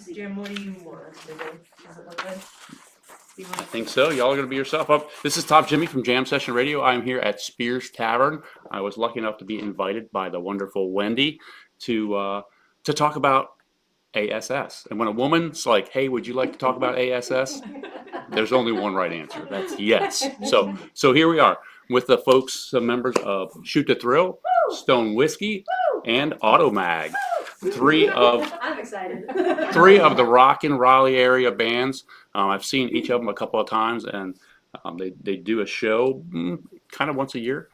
Jim, what do you want us to do? Does it look good? I think so. Y'all are going to be yourself up. This is Top Jimmy from Jam Session Radio. I'm here at Spears Tavern. I was lucky enough to be invited by the wonderful Wendy to talk about ASS. And when a woman's like, "Hey, would you like to talk about ASS?" There's only one right answer. That's yes. So here we are with the folks, some members of Shoot the Thrill, Stone Whiskey, and Automag. I'm excited. Three of the Rockin' Raleigh area bands. I've seen each of them a couple of times, and they do a show kind of once a year,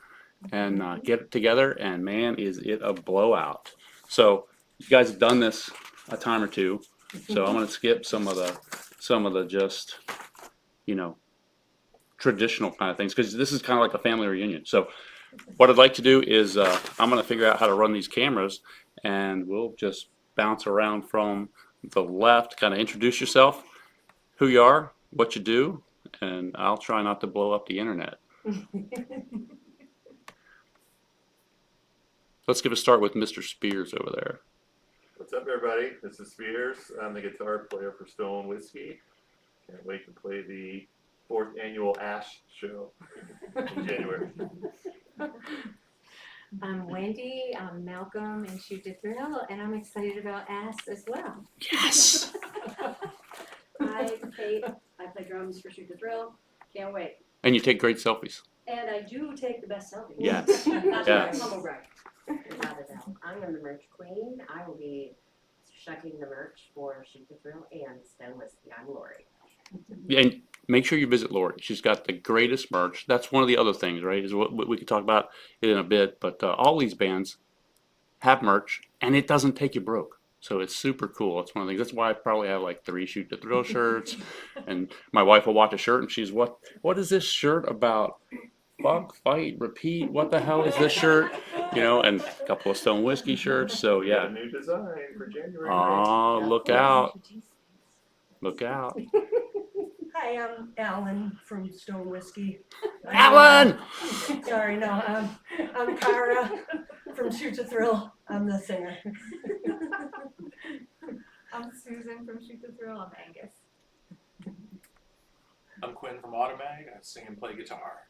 and get it together. And man, is it a blowout! So you guys have done this a time or two, so I'm going to skip some of the just traditional kind of things because this is kind of like a family reunion. So what I'd like to do is I'm going to figure out how to run these cameras, and we'll just bounce around from the left, kind of introduce yourself, who you are, what you do, and I'll try not to blow up the internet. Let's give a start with Mr. Spears over there. What's up, everybody? This is Spears. I'm the guitar player for Stone Whiskey. Can't wait to play the 4th annual ASH show in January. I'm Wendy, I'm Malcolm and Shoot the Thrill, and I'm excited about ASS as well. Yes! I'm Kate. I play drums for Shoot the Thrill. Can't wait. And you take great selfies. And I do take the best selfies. Yes. That's Yes. right. Humble brag. Without a doubt. I'm the merch queen. I will be shucking the merch for Shoot the Thrill and Stone Whiskey. I'm Lori. And make sure you visit Lori. She's got the greatest merch. That's one of the other things, right? Is what we could talk about it in a bit. But all these bands have merch, and it doesn't take you broke. So it's super cool. It's one of the things. That's why I probably have like 3 Shoot the Thrill shirts. And my wife will watch a shirt, and she's, what is this shirt about? Fuck, fight, repeat. What the hell is this shirt? And a couple of Stone Whiskey shirts. So Got a yeah. new design for January. Oh, look out. Look out. Hi, I'm Alan from Stone Whiskey. Alan! Sorry, no, I'm Cara from Shoot the Thrill. I'm the singer. I'm Susan from Shoot the Thrill, I'm Angus. I'm Quinn from Automag. I sing and play guitar.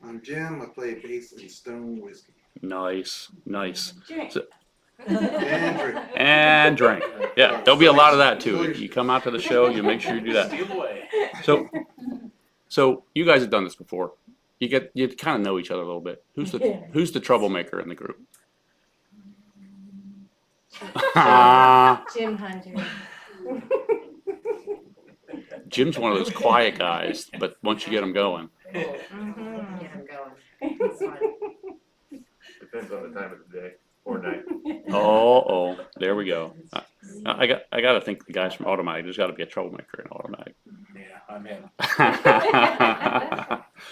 I'm Jim. I play bass in Stone Whiskey. Nice. So, And drink. and drink. Yeah, there'll be a lot of that too. You come out to the show, you make sure you do that. Steal away. So you guys have done this before. You kind of know each other a little bit. Who's the troublemaker in the group? Jim Hunter. Jim's one of those quiet guys, but once you get him going. Mm-hmm. Get them going. It's fun. Depends on the time of the day or night. Oh, there we go. I got to think the guys from Automag. There's got to be a troublemaker in Automag. Yeah, I'm him.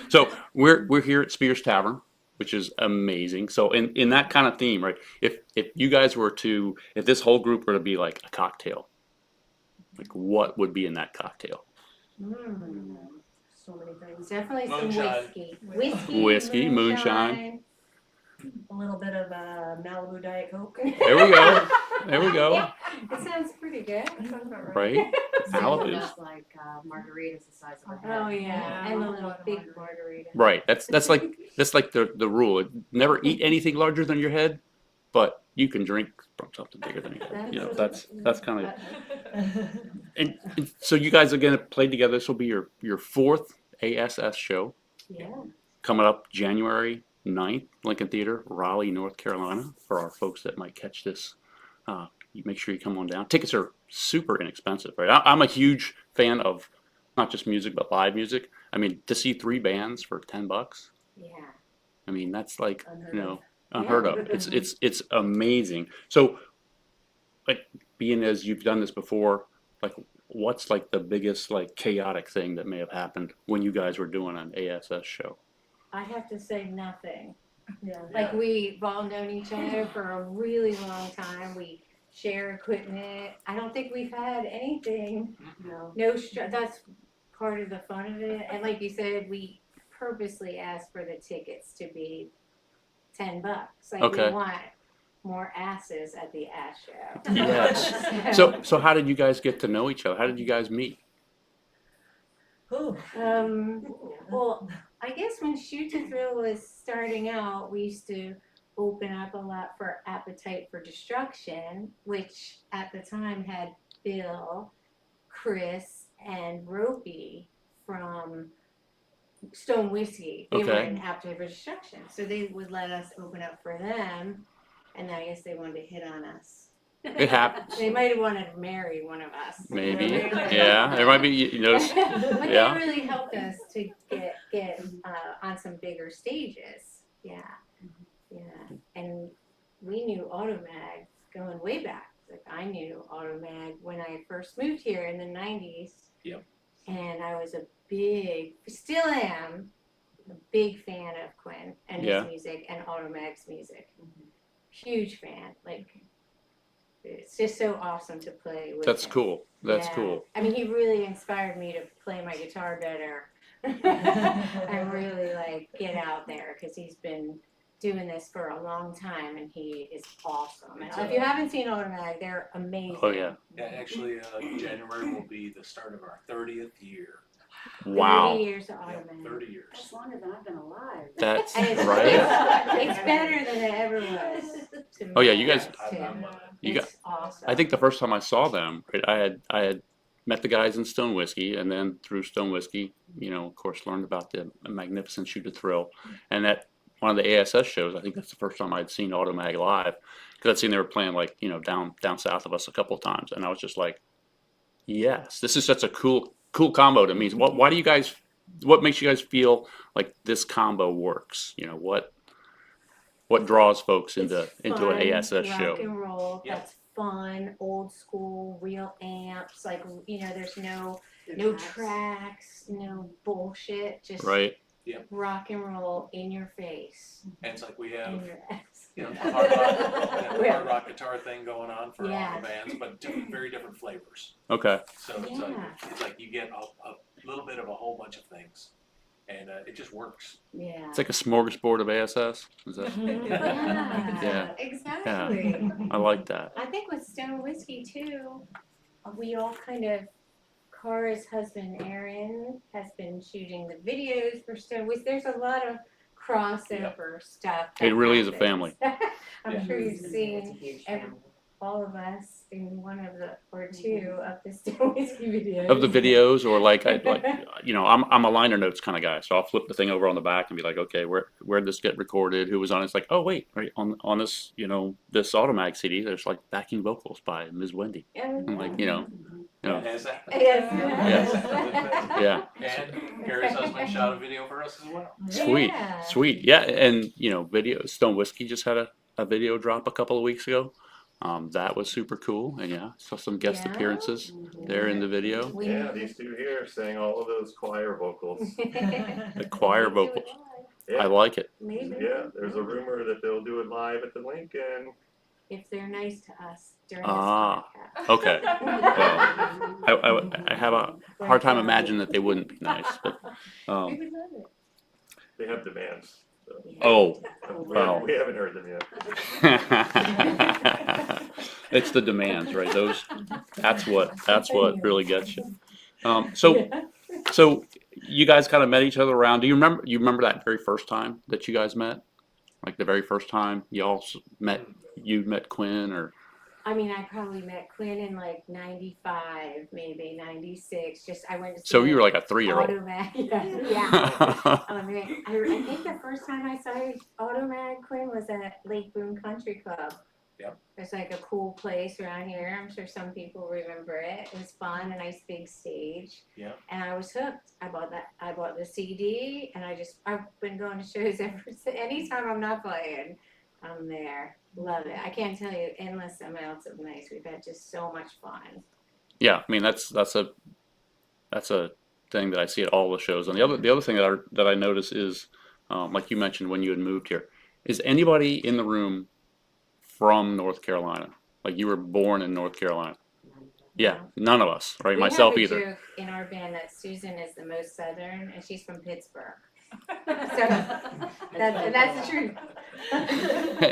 So we're here at Spears Tavern, which is amazing. So in that kind of theme, right? If you guys were to, if this whole group were to be like a cocktail, like what would be in that cocktail? So many things. Definitely some Moonshine. whiskey. Whiskey, moonshine. A little bit of Malibu Diet Coke. There we go. There we go. Yeah, it sounds pretty good. That sounds about right. Right? Malibu's. Just like margaritas the size of a head. Oh yeah, and a little big margarita. Right. That's like the rule. Never eat anything larger than your head, but you can drink from something bigger than your head. That's kind of. And so you guys again played together. This will be your 4th ASS show. Yeah. Coming up January 9th, Lincoln Theater, Raleigh, North Carolina. For our folks that might catch this, you make sure you come on down. Tickets are super inexpensive, right? I'm a huge fan of not just music but live music. I mean, to see 3 bands for $10. Yeah. I mean, that's like Unheard of. unheard of. It's amazing. So, like being as you've done this before, like what's like the biggest like chaotic thing that may have happened when you guys were doing an ASS show? I have to say nothing. Yeah. Like we've all known each other for a really long time. We share equipment. I don't think we've had anything. That's part of the fun of it. And like you said, we purposely asked for the tickets to be $10. Like Okay. we more asses at the ass show. Yes. So how did you guys get to know each other? How did you guys meet? Ooh. Well, I guess when Shoot to Thrill was starting out, we used to open up a lot for Appetite for Destruction, which at the time had Bill, Chris, and Ropey from Stone Whiskey. They were Okay. in Appetite for Destruction. So they would let us open up for them, and I guess they wanted to hit on us. It happens. They might have wanted to marry one of us. Maybe. Yeah. There might be. You notice. But Yeah. they really helped us to get on some bigger stages. Yeah. Yeah. And we knew Automag going way back. Like I knew Automag when I first moved here in the 90s. Yep. And I was still am, a big fan of Quinn and his Yeah. music and Automag's music. Huge fan. Like, it's just so awesome to play with That's him. cool. That's Yeah. cool. I mean, he really inspired me to play my guitar better. and really like get out there because he's been doing this for a long time and he is awesome. And if you haven't seen Automag, they're amazing. Oh yeah. Yeah, actually, January will be the start of our 30th year. 30 Wow. years of Yeah, Automag. 30 years. That's longer than I've been alive. That's And it's, right. it's better than it ever was. To Oh, yeah, me, you guys- too. I'm loving it. You got. It's awesome. I think the first time I saw them, right, I had met the guys in Stone Whiskey, and then through Stone Whiskey, you know, of course, learned about the magnificent Shoot to Thrill, and at one of the ASS shows, I think that's the first time I'd seen Automag live, because I'd seen they were playing like, you know, down south of us a couple of times, and I was just like, yes, this is such a cool combo to me. Why do you guys? What makes you guys feel like this combo works? You know, what draws folks into It's an fun, ASS rock show? and roll. Yep. That's fun, old school, real amps. Like you know, there's no tracks, no bullshit. Just Right? rock and roll in your face, And it's like we in have, your ass. you know, the hard rock guitar thing going on for all Yeah. the bands, but very different flavors. Okay. So it's Yeah. like you get a little bit of a whole bunch of things, and it just works. Yeah. It's like a smorgasbord of ASS. Is that? Yeah. Yeah. Exactly. I like that. I think with Stone Whiskey too, we all kind of. Cara's husband Aaron has been shooting the videos for Stone Whiskey. There's a lot of crossover stuff. It that really is a happens. family. I'm Yeah. sure you've It's a seen huge every- family. all of us in one of the or two of the Stone Whiskey videos. Of the videos, or like you know, I'm a liner notes kind of guy, so I'll flip the thing over on the back and be like, okay, where did this get recorded? Who was on it? It's like, oh wait, right on this, you know, this Automag CD, there's like backing vocals by Ms. Wendy. I'm like, you know, Has that? Yes. yeah, And Gary's husband shot a video for us as well. sweet, Yeah. sweet, yeah, and you know, Stone Whiskey just had a video drop a couple of weeks ago. That was super cool, and yeah, saw some guest Yeah. appearances there in the video. We- Yeah, these two here sang all of those choir vocals. The choir We do it vocals. live. I like it. Maybe. Yeah, there's a rumor that they'll do it live at the Lincoln. If they're nice to us during Ah. this podcast. Okay. I have a hard time imagining that they wouldn't be nice, but We um, would love it. They have demands. So oh, we haven't heard them yet. it's the demands, right? That's what really gets you. So you guys kind of met each other around. Do you remember that very first time that you guys met? Like the very first time y'all you met Quinn, or? I mean, I probably met Quinn in like 95, maybe 96. I went to see So you were like a 3-year-old. Automag. Yeah. I think the first time I saw Automag Quinn was at Lake Boone Country Club. Yep. It's like a cool place around here. I'm sure some people remember it. It was fun, a nice big stage. Yeah. And I was hooked. I bought the CD, and I've been going to shows anytime I'm not playing, I'm there. Love it. I can't tell you endless amounts of nights. We've had just so much fun. Yeah, I mean that's a thing that I see at all the shows. And the other thing that I notice is, like you mentioned when you had moved here, is anybody in the room from North Carolina? Like you were born in North Carolina? Yeah, none of us, right? We Myself have a either. joke in our band that Susan is the most Southern, and she's from Pittsburgh. So, that's the truth.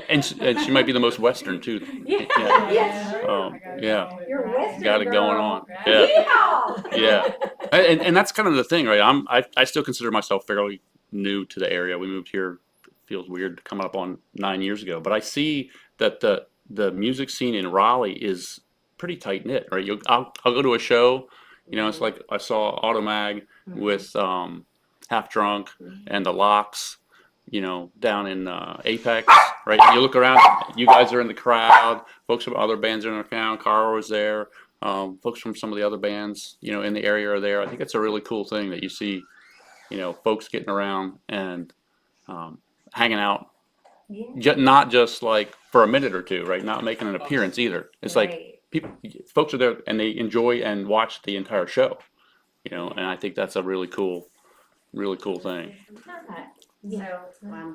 And she might be the most Western too. Yeah. Yeah. Yes. Yeah. You're a Western Got it going girl. on. Yeah. Yeehaw! Yeah. And that's kind of the thing, right? I still consider myself fairly new to the area. We moved here, feels weird coming up on 9 years ago, but I see that the music scene in Raleigh is pretty tight knit, right? I'll go to a show, it's like I saw Automag with Half Drunk and the Locks, down in Apex, right? You look around, you guys are in the crowd, folks from other bands are in the crowd, Carl was there, folks from some of the other bands, in the area are there. I think it's a really cool thing that you see, folks getting around and hanging out, Yeah. not just like for a minute or two, right? Not making an appearance either. It's like Right. folks are there and they enjoy and watch the entire show, and I think that's a really cool thing. So,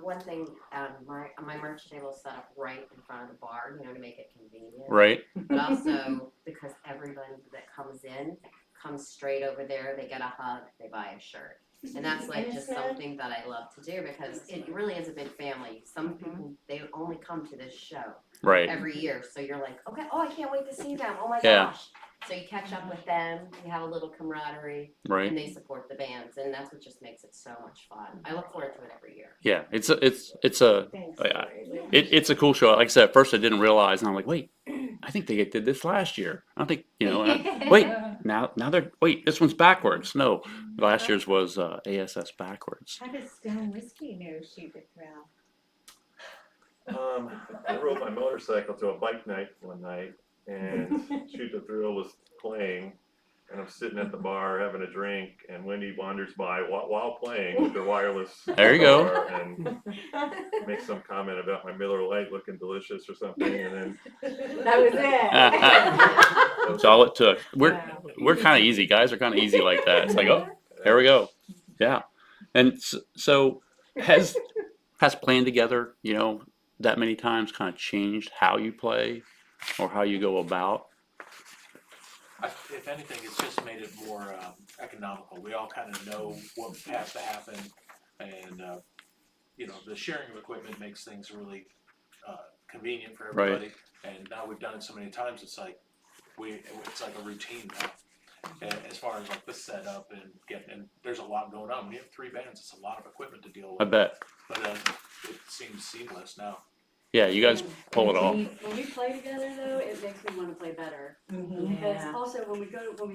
one thing, my merch table is set up right in front of the bar, to make it convenient. Right? But also, because everyone that comes in comes straight over there, they get a hug, they buy a shirt. And that's like And just it's not- something that I love to do because it really is a big family. Some people, they only come to this show Right. every year. So you're like, okay, oh, I can't wait to see them. Oh my Yeah. gosh. So you catch up with them, you have a little camaraderie, Right. and they support the bands. And that's what just makes it so much fun. I look forward to it every year. Yeah. It's a Thanks. it's a cool show. Like I said, at first I didn't realize, and I'm like, wait, I think they did this last year. I think, wait, now this one's backwards. No, last year's was ASS backwards. How does Stone Whiskey know Shoot the Thrill? I rode my motorcycle to a bike night one night, and Shoot the Thrill was playing, and I'm sitting at the bar having a drink, and Wendy wanders by while playing with her wireless There you go. guitar and makes some comment about my Miller Lite looking delicious or something, and then That was it. That's all it took. Wow. We're kind of easy. Guys are kind of easy like that. It's like, oh, there we go. Yeah. And so has playing together, that many times kind of changed how you play or how you go about? If anything, it's just made it more economical. We all kind of know what has to happen, and the sharing of equipment makes things really convenient for Right. everybody. And now we've done it so many times, it's like a routine now. And as far as like the setup and there's a lot going on. When you have 3 bands, it's a lot of equipment to deal I with. bet. But it seems seamless now. Yeah, you guys pull it off. When we play together though, it makes me wanna play better. Mhm. Because also when we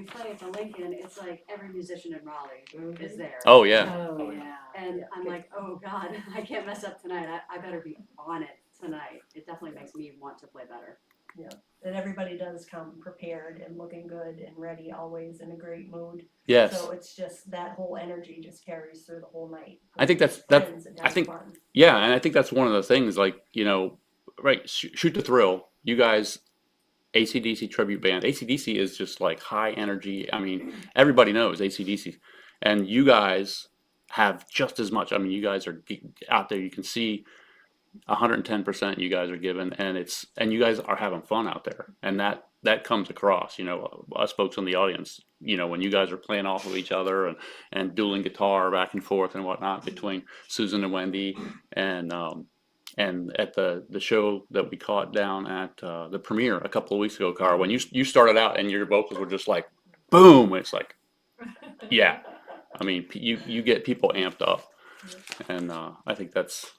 play at the Lincoln, it's like every musician in Raleigh is there. Oh yeah. Oh, yeah. And I'm like, oh God, I can't mess up tonight. I better be on it tonight. It definitely makes me want to play better. And everybody does come prepared and looking good and ready, always in a great mood. Yes. So it's just that whole energy just carries through the whole night. I think that's Friends and I having think- fun. Yeah, and I think that's one of the things, like, right, Shoot the Thrill, you guys, AC/DC tribute band. AC/DC is just like high energy. I mean, everybody knows AC/DC. And you guys have just as much. I mean, you guys are out there, you can see 110% you guys are giving, and you guys are having fun out there. And that comes across, us folks in the audience, when you guys are playing off of each other and dueling guitar back and forth and whatnot between Susan and Wendy and at the show that we caught down at the premiere a couple of weeks ago, Carl, when you started out and your vocals were just like boom, it's like, yeah, I mean, you get people amped up, and I think that's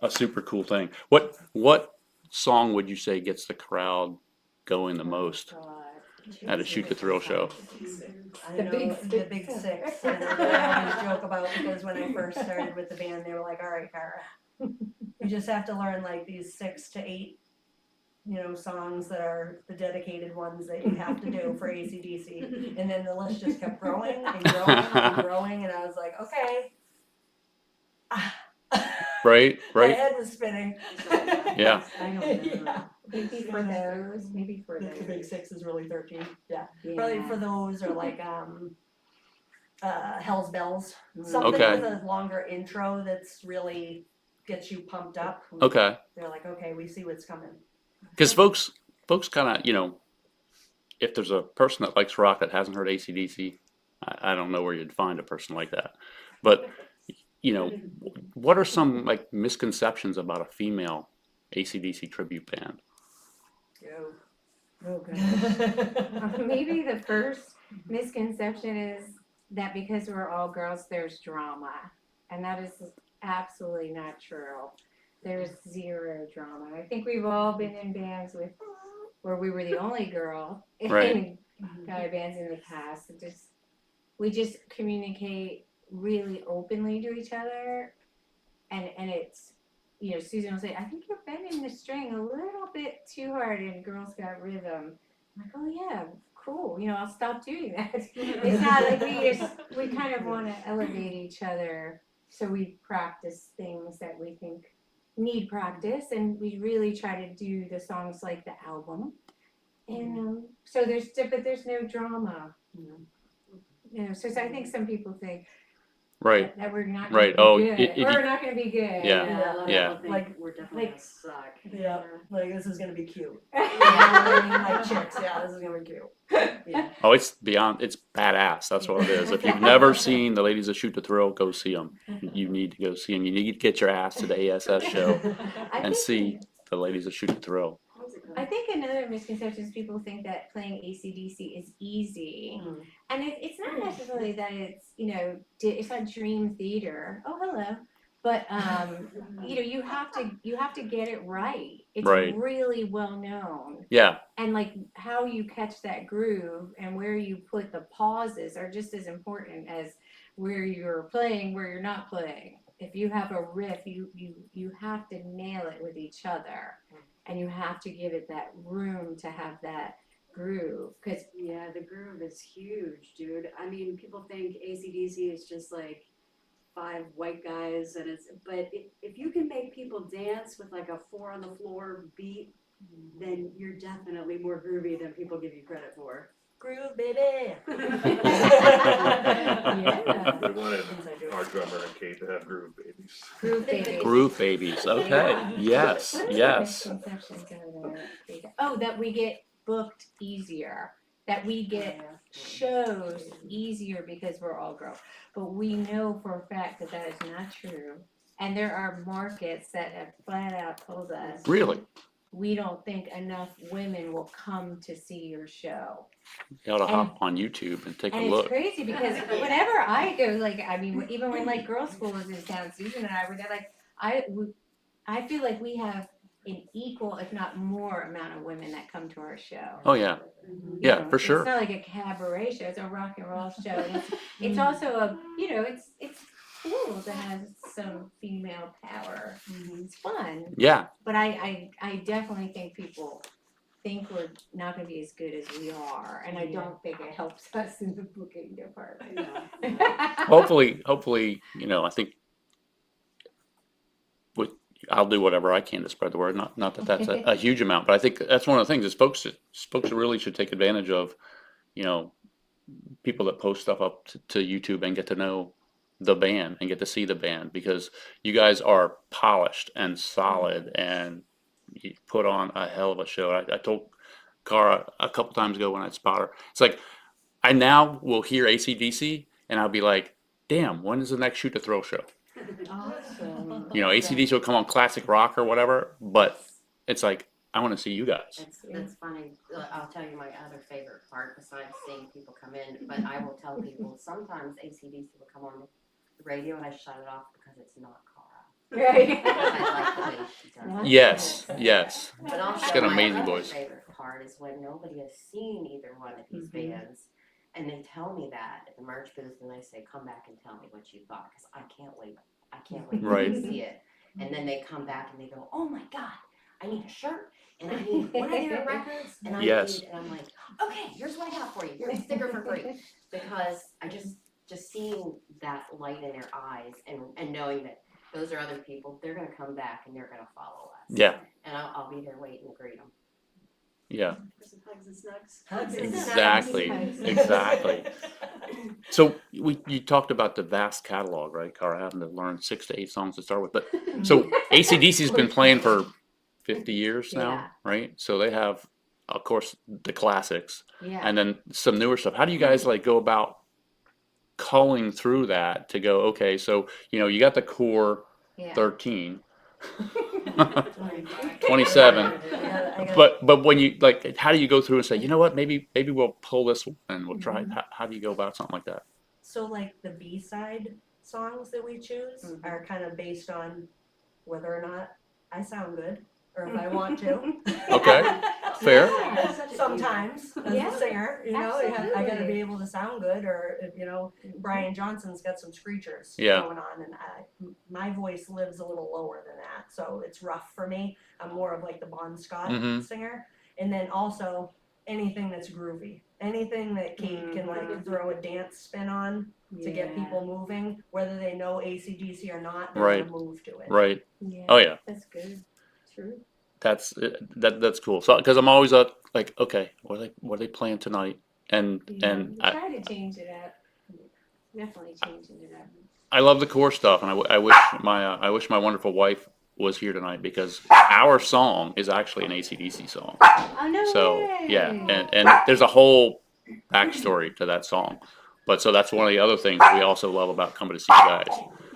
a super cool thing. What song would you say gets the crowd going the most at a Shoot the Thrill show? I The know big the six. big 6. I know that I always joke about, because when I first started with the band, they were like, all right, Cara, you just have to learn like these 6 to 8, songs that are the dedicated ones that you have to do for AC/DC. And then the list just kept growing and growing and growing, and I was like, okay. Right, My right. head was spinning. Yeah. I don't know. Yeah. Maybe for those, maybe for The big those. 6 is really 13. Yeah. Yeah. Probably for those, or like Hell's Bells. Something Okay. with a longer intro that's really gets you pumped up. Okay. They're like, okay, we see what's coming. Because folks kind of, if there's a person that likes rock that hasn't heard AC/DC, I don't know where you'd find a person like that. But you know, what are some like misconceptions about a female AC/DC tribute band? Go. Oh, gosh. Maybe the first misconception is that because we're all girls, there's drama. And that is absolutely not true. There's zero drama. I think we've all been in bands where we were the only girl Right. in guy bands in the past. We just communicate really openly to each other. And it's, Susan will say, I think you're bending the string a little bit too hard in Girls Got Rhythm. I'm like, oh yeah, cool. I'll stop doing that. It's not like we kind of want to elevate each other. So we practice things that we think need practice, and we really try to do the songs like the album. And so there's no drama. So I think some people think Right. that we're not Right. going Oh, to be good. if We're you- not going to be good. Yeah. A lot of Yeah. people think Like- we're definitely like- gonna suck. Yeah, like this is gonna be cute. Like chicks, yeah, this is gonna be cute. Yeah. Oh, it's badass. That's what it is. If you've never seen the Ladies of Shoot to Thrill, go see them. You need to go see them. You need to get your ass to the ASS show I and think- see the Ladies of Shoot to Thrill. I think another misconception is people think that playing AC/DC is easy. And it's not necessarily that it's, it's not dream theater. Oh, hello. But, you have to get it right. It's Right. really well known. Yeah. And like how you catch that groove and where you put the pauses are just as important as where you're playing, where you're not playing. If you have a riff, you have to nail it with each other. And you have to give it that room to have that groove. Cause Yeah, the groove is huge, dude. I mean, people think AC/DC is just like 5 white guys, but if you can make people dance with like a 4 on the floor beat, then you're definitely more groovy than people give you credit for. Groove, baby. Yeah. We wanted our drummer and Kate to have groove babies. Groove baby. Groove babies. Okay. Yeah. Yes. What are the Yes. misconceptions over there? Oh, that we get booked easier. That we get shows easier because we're all girls. But we know for a fact that that is not true. And there are markets that have flat out told us, Really? we don't think enough women will come to see your show. You ought to hop on YouTube and take a And it's look. crazy because whenever I go, even when like girls' school was in town, Susan and I were there, I feel like we have an equal, if not more, amount of women that come to our show. Oh yeah. You Yeah, know, for sure. It's not like a cabaret show; it's a rock and roll show. And it's also a, it's cool to have some female power. It's fun, Yeah. but I definitely think people think we're not going to be as good as we are, and I don't think it helps us in the booking department. Hopefully, I think I'll do whatever I can to spread the word. Not that that's a huge amount, but I think that's one of the things is folks really should take advantage of, people that post stuff up to YouTube and get to know the band and get to see the band, because you guys are polished and solid and you put on a hell of a show. I told Cara a couple times ago when I'd spot her, it's like I now will hear AC/DC and I'll be like, damn, when is the next Shoot to Thrill show? Awesome. AC/DC will come on classic rock or whatever, but it's like, I want to see you guys. That's funny. I'll tell you my other favorite part besides seeing people come in, but I will tell people sometimes AC/DC will come on the radio and I shut it off because it's not Cara. Right. I like the way she does it. Yes. But also, She's got my amazing other voice. favorite part is when nobody has seen either one of these bands, and they tell me that at the merch booth, and I say, "Come back and tell me what you thought, because I can't wait. I can't wait Right. to see it." And then they come back and they go, "Oh my God, I need a shirt, and I need one of their records, and I Yes. need," and I'm like, "Okay, here's what I got for you. Here's a sticker for free," because I just seeing that light in their eyes and knowing that those are other people, they're gonna come back and they're gonna follow us. Yeah. And I'll be there waiting to greet them. Yeah. For some hugs and snugs. Hugs and Exactly. Exactly. So you talked about the vast catalog, right? Cara having to learn 6 to 8 songs to start with, but so AC/DC's been playing for 50 years now, Yeah. right? So they have, of course, the classics Yeah. and then some newer stuff. How do you guys like go about culling through that to go, okay, so, you got the core Yeah. 13, I 27, gotta- but when you, like, how do you go through and say, you know what, maybe we'll pull this one and we'll try it? How do you go about something like that? So like the B-side songs that we choose are kind of based on whether or not I sound good or if I want to. Okay, fair. Sometimes as Yeah, a singer, I gotta absolutely. be able to sound good, or if, Brian Johnson's got some screechers Yeah. going on, and my voice lives a little lower than that, so it's rough for me. I'm more of like the Bon Scott Mhm. singer, and then also anything that's groovy, anything that Kate can like throw a dance spin on to get people moving, whether they know AC/DC or not, they're Right. gonna move to it. Right. Yeah. Oh yeah. That's good. True. That's cool. So, because I'm always like, okay, what are they playing tonight? And Yeah. and We I, try to change it up. Definitely changing it up. I love the core stuff, and I wish my wonderful wife was here tonight, because our song is actually an AC/DC song. Oh no So way. yeah, and there's a whole backstory to that song. But so that's one of the other things we also love about coming to see you guys,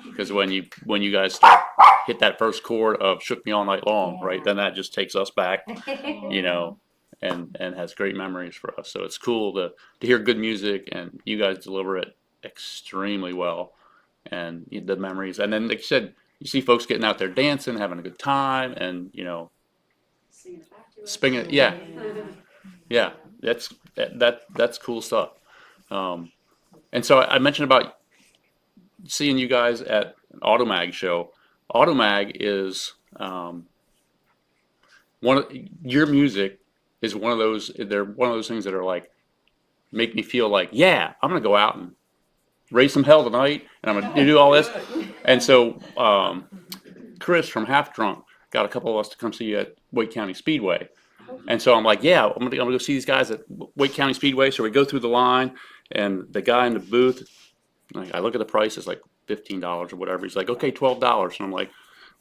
because when you guys start hit that first chord of "Shook Me All Night Long," right, then that just takes us back, and has great memories for us. So it's cool to hear good music, and you guys deliver it extremely well, and the memories. And then, like you said, you see folks getting out there dancing, having a good time, and Singing it back to us. spinning it. Yeah, that's cool stuff. And so I mentioned about seeing you guys at an Automag show. Automag is your music is one of those. They're one of those things that are like make me feel like, yeah, I'm gonna go out and raise some hell tonight, and I'm gonna do all this. And so Chris from Half Drunk got a couple of us to come see you at Wake County Speedway. And so I'm like, yeah, I'm gonna go see these guys at Wake County Speedway. So we go through the line, and the guy in the booth, like, I look at the price, it's like $15 or whatever. He's like, okay, $12. And I'm like,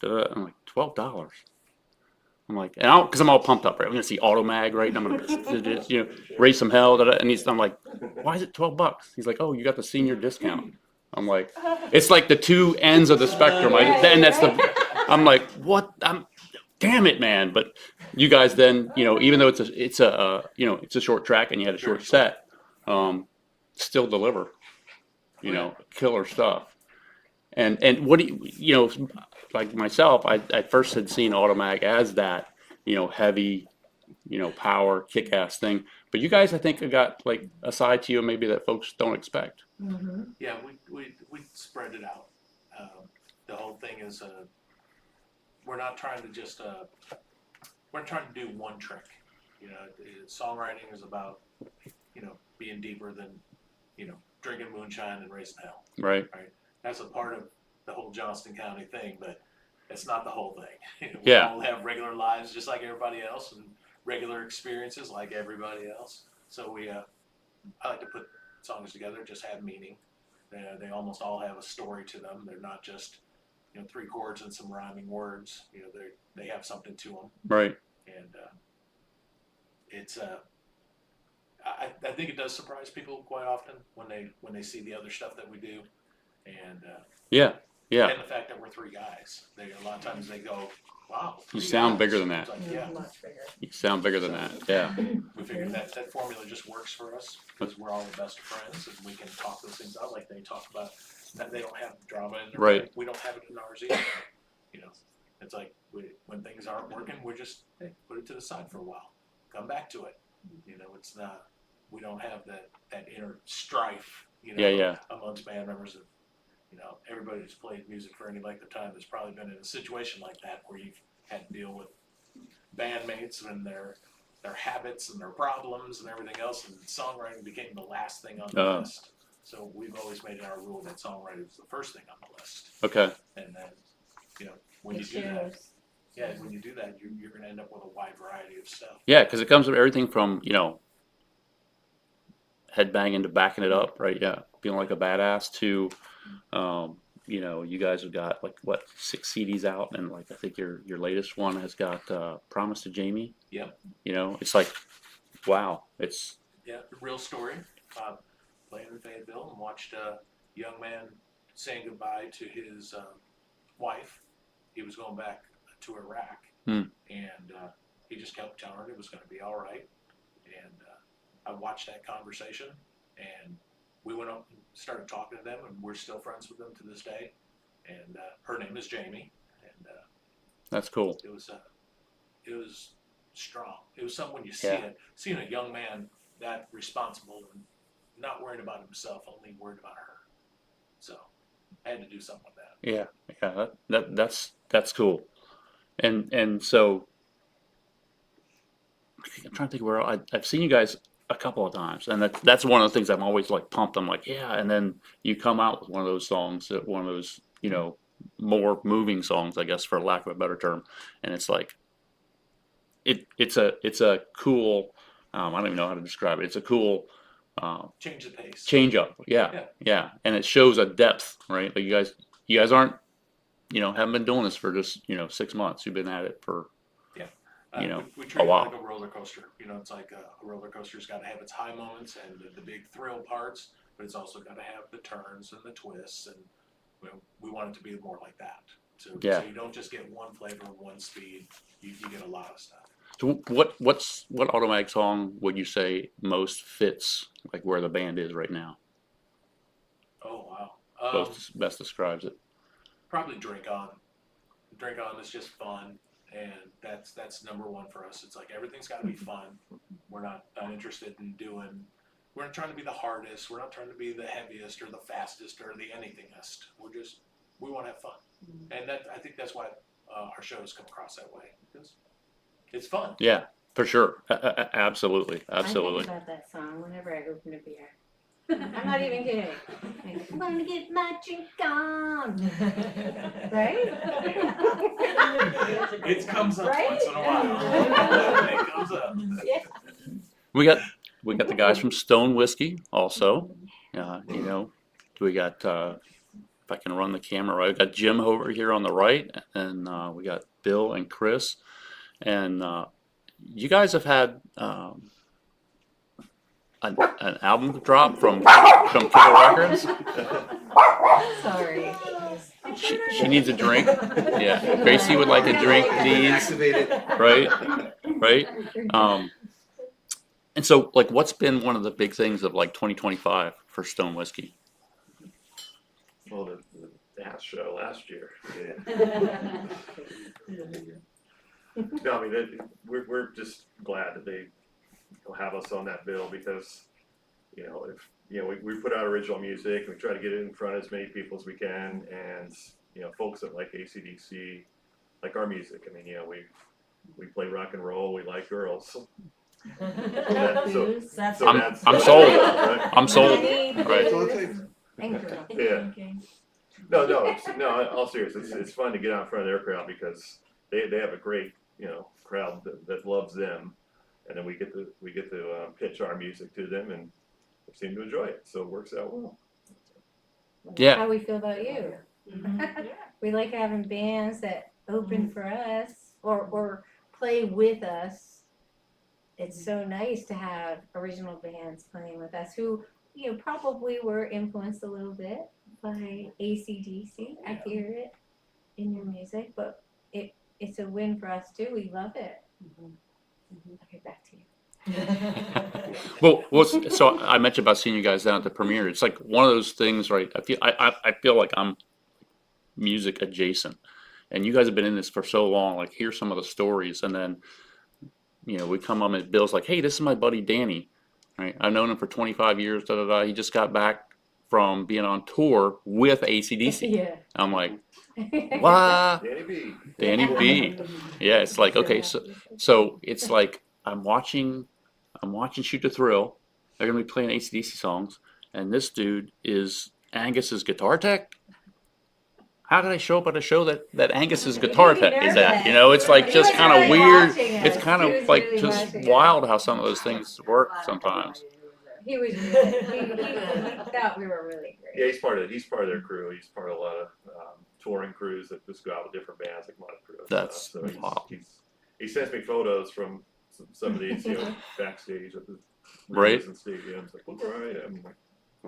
$12. I'm like, because I'm all pumped up, right? I'm gonna see Automag, right? And I'm gonna, raise some hell. And I'm like, why is it $12? He's like, oh, you got the senior discount. I'm like, it's like the two ends of the spectrum. I'm like, what? Damn it, man! But you guys then, even though it's a short track and you had a short set, still deliver, killer stuff. And what do like myself, I first had seen Automag as that, heavy, power, kick-ass thing. But you guys, I think, have got like a side to you maybe that folks don't expect. Yeah, we spread it out. The whole thing is, we're not trying to just, we're not trying to do one trick. Songwriting is about, being deeper than, drinking moonshine and raising hell. Right. That's a part of the whole Johnston County thing, but it's not the whole thing. We Yeah. all have regular lives just like everybody else, and regular experiences like everybody else. So I like to put songs together, just have meaning. They almost all have a story to them. They're not just, 3 chords and some rhyming words. They have something to them. Right. And it's I think it does surprise people quite often when they see the other stuff that we do, and Yeah. and the fact that we're 3 guys. A lot of times they go, "Wow, You 3 sound guys." bigger than that. It's like, yeah, Much bigger. You sound bigger than that. Yeah. we figured that formula just works for us because we're all the best friends and we can talk those things out like they talk about. That they don't have drama in their Right. life. We don't have it in ours either. It's like when things aren't working, we're just put it to the side for a while, come back to it. It's not. We don't have that inner strife. Yeah. Amongst band members. Everybody who's played music for any length of time has probably been in a situation like that where you've had to deal with bandmates and their habits and their problems and everything else, and songwriting became the last thing on the list. So we've always made it our rule that songwriting is the first thing on the list. Okay. And then, when you do that, you're going to end up with a wide variety of stuff. Yeah, because it comes with everything from, head banging to backing it up, right? Yeah, feeling like a badass to, you guys have got like 6 CDs out, and like I think your latest one has got "Promise to Jamie." Yep. It's like, wow, it's Yeah, real story. playing in Fayetteville and watched a young man saying goodbye to his wife. He was going back to Iraq, and he just kept telling her it was going to be all right. And I watched that conversation, and we went up and started talking to them, and we're still friends with them to this day. And her name is Jamie, and That's cool. it was strong. It was something when you see it, seeing a young man that responsible and not worried about himself, only worried about her. So I had to do something with that. Yeah, that's cool. And so I'm trying to think where I've seen you guys a couple of times, and that's one of the things I'm always like pumped. I'm like, yeah, and then you come out with one of those songs, one of those, you know, more moving songs, I guess, for lack of a better term, and it's like, it's a cool, I don't even know how to describe it. It's a cool Change the pace. change up, yeah, and it shows a depth, right? Like you guys aren't, you know, haven't been doing this for just, you know, 6 months. You've been at it for, you know, we treat a it while. like a roller coaster. You know, it's like a roller coaster's got to have its high moments and the big thrill parts, but it's also got to have the turns and the twists, and we want it to be more like that. So you don't just get one flavor, one speed. You get a lot of stuff. So what Automag song would you say most fits like where the band is right now? Oh wow. Best describes it. Probably Drink On. Drink On is just fun, and that's number one for us. It's like everything's got to be fun. We're not interested in doing. We're not trying to be the hardest. We're not trying to be the heaviest or the fastest or the anythingest. We want to have fun, and I think that's why our shows come across that way, because it's fun. Yeah, for sure. Absolutely. I think about that song whenever I open a beer. I'm not even kidding. I'm gonna get my drink on. Right? It comes up Right? once in a while. It comes up. Yeah. We got the guys from Stone Whiskey also. You know, we got if I can run the camera right, we got Jim over here on the right, and we got Bill and Chris, and you guys have had an album drop from Killer Records. Sorry. She needs a drink. Yeah, Gracie would like a drink, please. Activated. Right. And so, like, what's been one of the big things of like 2025 for Stone Whiskey? Well, the dance show last year. No, I mean, we're just glad that they have us on that bill, because, you know, if, you know, we put out original music and we try to get it in front of as many people as we can, and, you know, folks that like AC/DC like our music. I mean, you know, we play rock and roll, we like girls. So That's I'm sold. right? I'm sold. Right. Right. So it's like, Yeah. No, all serious. It's fun to get out in front of their crowd, because they have a great, you know, crowd that loves them, and then we get to pitch our music to them, and they seem to enjoy it. So it works out well. Yeah. How we feel about you. We like having bands that open for us or play with us. It's so nice to have original bands playing with us who, you know, probably were influenced a little bit by AC/DC. I hear it in your music, but it's a win for us too. We love it. Okay, back to you. Well, so I mentioned about seeing you guys down at the premiere. It's like one of those things, right? I feel like I'm music adjacent, and you guys have been in this for so long. Like, here's some of the stories, and then, you know, we come on and Bill's like, hey, this is my buddy Danny, right? I've known him for 25 years. He just got back from being on tour with AC/DC. Yeah. I'm like, what? Danny B. Yeah, it's like, okay, so it's like I'm watching Shoot to Thrill. They're gonna be playing AC/DC songs, and this dude is Angus's guitar tech. How did I show up at a show that Angus's guitar tech is at? You know, it's like He just was kind of really weird. watching us. It's kind He of was like really just watching us. wild how some of those things work sometimes. He was good. He thought we were really great. Yeah, he's part of their crew. He's part of a lot of touring crews that just go out with different bands, like Motley Crue. That's so wow. he sends me photos from some of these, you know, backstage at the Right. and stadiums. Like, look where I am. I'm like,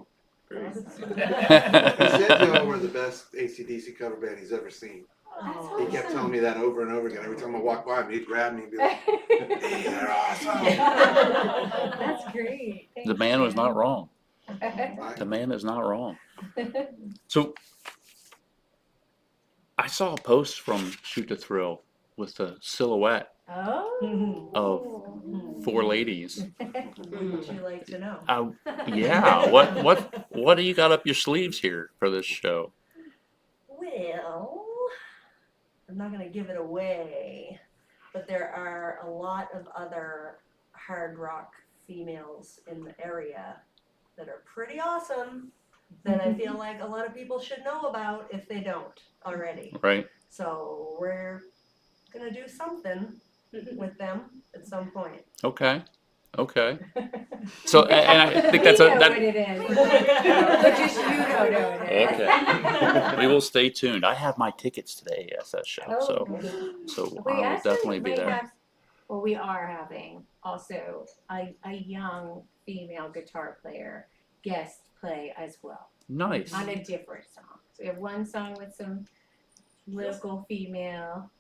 Great. He said y'all were the best AC/DC cover band he's ever seen. Oh, He kept telling me that over and over again. Every time I walk by him, he'd grab me and be like, "Hey, they're awesome." That's great. The man was not wrong. I- The man is not wrong. So I saw a post from Shoot to Thrill with the silhouette Oh. of 4 ladies. Would you like to know? Yeah, what do you got up your sleeves here for this show? Well, I'm not gonna give it away, but there are a lot of other hard rock females in the area that are pretty awesome that I feel like a lot of people should know about if they don't already. Right? So we're gonna do something with them at some point. Okay. So and I think that's We a know that what it is. But just you don't know what it is. okay. We will stay tuned. I have my tickets to the ASS show, so We I will actually definitely be might there. have, well, we are having also a young female guitar player guest play as well Nice. on a different song. So we have one song with some local female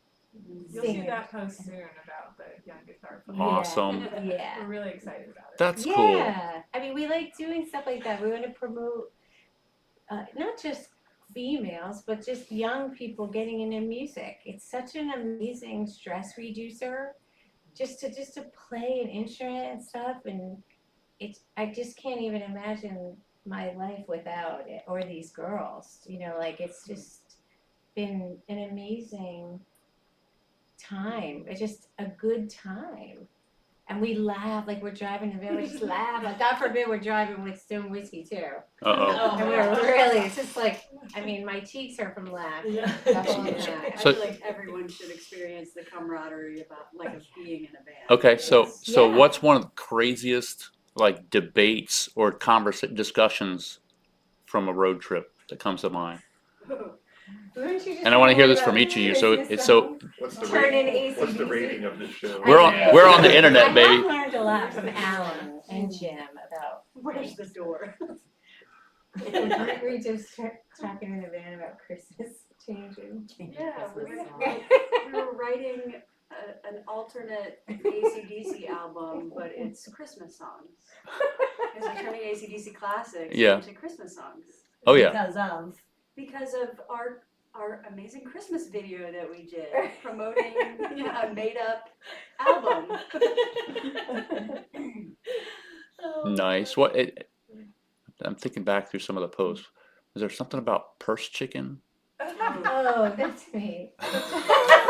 You'll see singers. that post soon about the young guitar player. Awesome. Yeah. We're really excited about it. That's cool. Yeah, I mean, we like doing stuff like that. We want to promote not just females, but just young people getting into music. It's such an amazing stress reducer, just to play an instrument and stuff. And I just can't even imagine my life without it or these girls. You know, like it's just been an amazing time. It's just a good time. And we laugh, like we're driving to we just laugh. Like God forbid we're driving with Stone Whiskey too. Uh-oh. And we're really, it's just like, I mean, my cheeks hurt from laughing the whole time. I So- feel like everyone should experience the camaraderie about like of being in a band. Okay, so Yeah. what's one of the craziest like debates or discussions from a road trip that comes to mind? Wouldn't you just And I want to hear this about from each of you. So Christmas it's so songs? What's the Turn in rating? What's the AC/DC. rating of this show? we're on the internet, I baby. have learned a lot from Alan and Jim about. Where's the door? Aren't we just talking in the van about Christmas changing? Yeah, we Christmas were, song. we were writing an alternate AC/DC album, but it's Christmas songs. Because we're turning AC/DC classics Yeah. into Christmas songs. Oh yeah. Because of our amazing Christmas video that we did promoting a made up album. Nice. I'm thinking back through some of the posts. Is there something about purse chicken? Oh, that's me.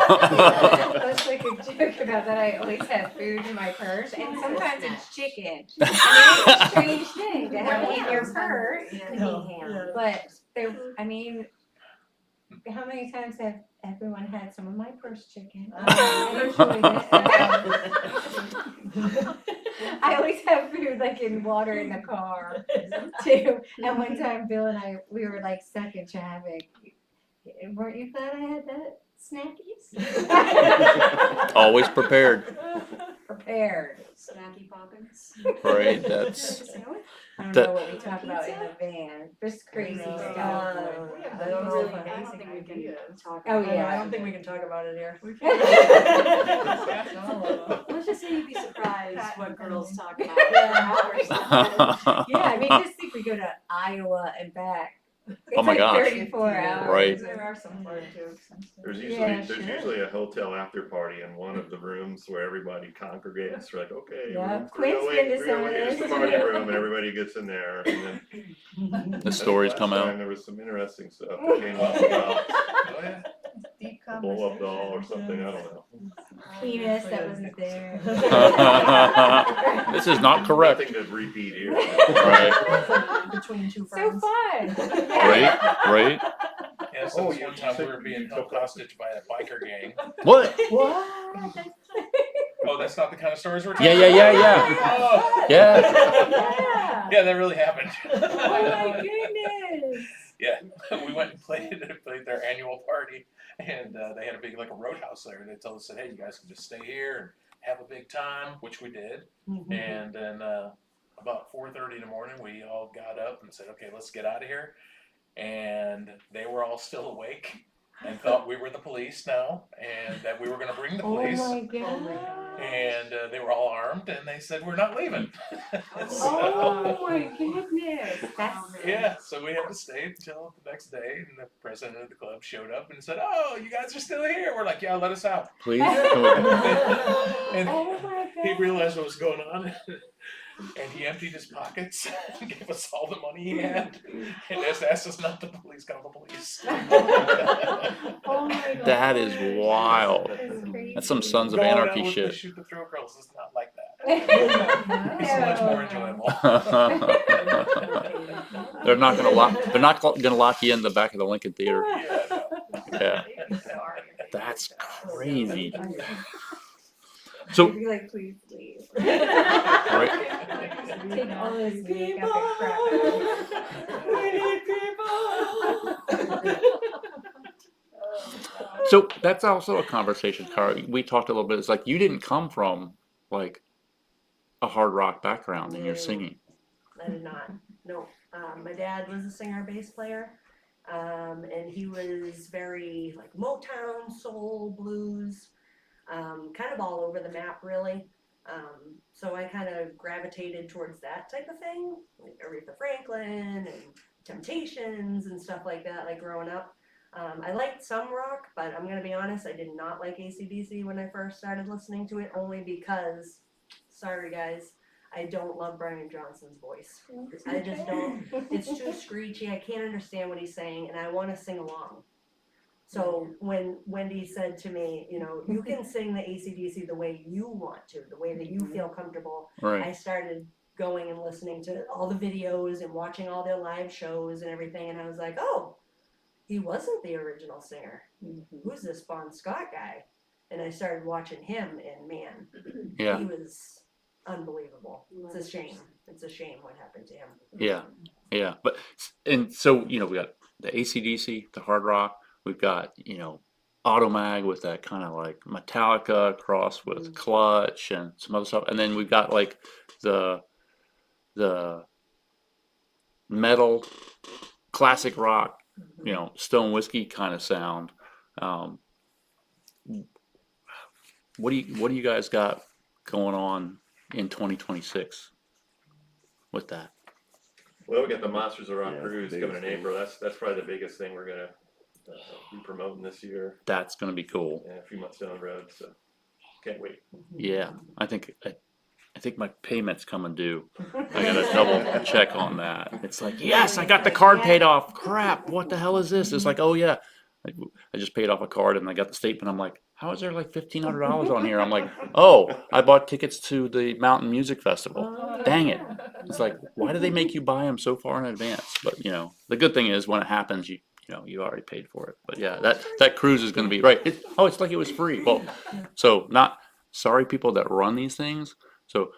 That's like a joke about that. I always have food in my purse, and sometimes it's chicken. I mean, it's a strange thing to have in your purse. But I mean, how many times have everyone had some of my purse chicken? I always have food like in water in the car too. And one time Bill and we were like stuck in traffic. Weren't you glad I had that snackies? Always prepared. Prepared. Snacky Poppins. Right. That's I don't That- know what we talk about in the van. Just crazy No. stuff. We have I those don't really know if I don't amazing think we can ideas. talk Oh, about yeah. I don't think we can talk about it here. We can discuss all of them. Let's just say you'd be surprised what girls talk about Yeah. for hours. Yeah, I mean, just think we go to Iowa and back. Oh my It's like gosh. 34 hours. Right. There are some fun jokes and stuff. There's usually a hotel after party in one of the rooms where everybody congregates. We're like, okay, Yeah. room Quinn's been 308, to some of 308 is the this. party room, and everybody gets in there. And then the stories come last out. time there was some interesting stuff that came up about Oh, yeah. Deep a blow-up conversation. doll or something. I don't know. Penis that wasn't there. This is not correct. Nothing to repeat here. Right. Between two So friends. fun. Right. Yeah, so Oh, this you one time we said were being you held took- hostage by a biker gang. What? What? Oh, that's not the kind of stories we're Yeah, talking yeah, about? yeah, yeah. Oh, Yeah. Yeah. yeah, that really happened. Oh my goodness. Yeah, we went and played their annual party, and they had a big like a roadhouse there. They told us that, hey, you guys can just stay here and have a big time, which we did. And then about 4:30 in the morning, we all got up and said, okay, let's get out of here. And they were all still awake and thought we were the police now, and that we were going to bring the Oh police. my god. And they were all armed, and they said, we're not leaving. Oh my goodness. That's Yeah, so we had to stay until the next day, and the president of the club showed up and said, oh, you guys are still here. We're like, yeah, let us out. Please? Can we- And oh my he god. realized what was going on, and he emptied his pockets and gave us all the money he had, and just asked us not to please call the police. Oh my god. That is wild. That's crazy. That's some Sons of Going out Anarchy with the shit. shoot the thrill girls is not like that. It's so much more enjoyable. They're not gonna lock. They're not gonna lock you in the back of the Lincoln Theater. Yeah, no. Yeah, that's crazy. So, I'd be like, please leave. right? Take all this music out the crap. So that's also a conversation, Cara. We talked a little bit. It's like you didn't come from like a hard rock background in your No. singing. I did not. No. My dad was a singer bass player, and he was very like Motown, soul, blues, kind of all over the map, really. So I kind of gravitated towards that type of thing, like Aretha Franklin and Temptations and stuff like that, like growing up. I liked some rock, but I'm gonna be honest, I did not like AC/DC when I first started listening to it, only because, sorry guys, I don't love Brian Johnson's voice. I just don't. It's too screechy. I can't understand what he's saying, and I want to sing along. So when Wendy said to me, you know, you can sing the AC/DC the way you want to, the way that you feel comfortable, Right. I started going and listening to all the videos and watching all their live shows and everything, and I was like, oh, he wasn't the original singer. Who's this Bon Scott guy? And I started watching him, and man, Yeah. he was unbelievable. It's a shame. It's a shame what happened to him. Yeah. Yeah. But and so we got the AC/DC, the hard rock. We've got Automag with that kind of like Metallica cross with Clutch and some other stuff, and then we've got like the metal, classic rock, Stone Whiskey kind of sound. What do you guys got going on in 2026 with that? Well, we got the Monsters of Rock Yeah, cruise biggest coming in thing. April. That's probably the biggest thing we're gonna be promoting this year. That's going to be cool. Yeah, a few months down the road, so can't wait. Yeah, I think my payment's coming due. I gotta double check on that. It's like, yes, I got the card paid off. Crap, what the hell is this? It's like, oh yeah, I just paid off a card and I got the statement. I'm like, how is there like $1,500 on here? I'm like, oh, I bought tickets to the Mountain Music Festival. Dang it! It's like, why do they make you buy them so far in advance? But the good thing is when it happens, you already paid for it. But yeah, that cruise is going to be right. It's like it was free. Well, so not sorry people that run these things. So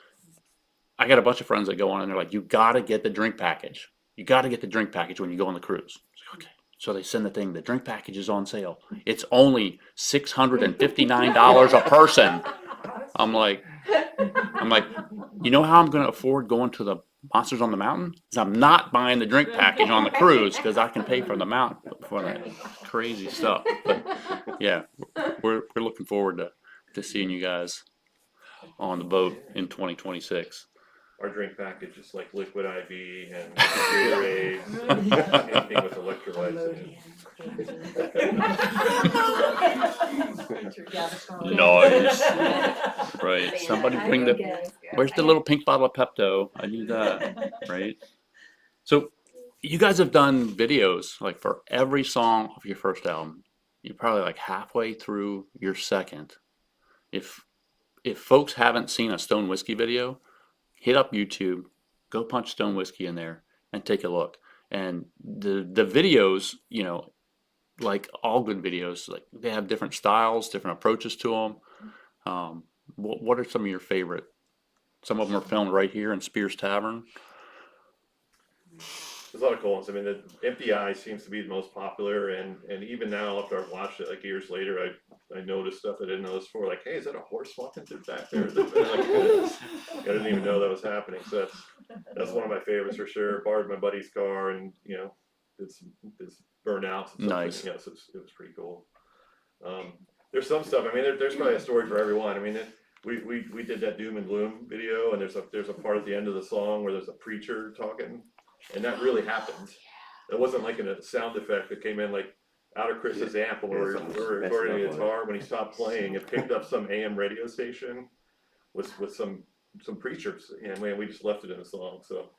I got a bunch of friends that go on and they're like, you got to get the drink package. You got to get the drink package when you go on the cruise. Like, okay. So they send the thing. The drink package is on sale. It's only $659 a person. I'm like, you know how I'm going to afford going to the Monsters on the Mountain? Is I'm not buying the drink package on the cruise because I can pay for the mountain for that crazy stuff. But yeah, we're looking forward to seeing you guys on the boat in 2026. Our drink package is like liquid IV and Gatorade, anything with electrolytes in it. Nice. Right. Somebody bring where's the little pink bottle of Pepto? I need that. Right. So you guys have done videos like for every song of your first album. You're probably like halfway through your second. If folks haven't seen a Stone Whiskey video, hit up YouTube, go punch Stone Whiskey in there and take a look. And the videos, like all good videos, like they have different styles, different approaches to them. What are some of your favorite? Some of them are filmed right here in Spears Tavern. there's a lot of cool ones. I mean, the Empty Eye seems to be the most popular, and even now after I've watched it like years later, I noticed stuff I didn't notice before. Like, hey, is that a horse walking through back there? Like, I didn't even know that was happening. So that's one of my favorites for sure. Borrowed my buddy's car, and did some burnouts and stuff. Nice. Yeah, so it was pretty cool. There's some stuff. I mean, there's probably a story for everyone. I mean, we did that doom and gloom video, and there's a part at the end of the song where there's a preacher talking, and that really happened. It wasn't like a sound effect that came in like out of Chris's amp when we were recording the guitar. When he stopped playing, it picked up some AM radio station with some preachers, and we just left it in the song. So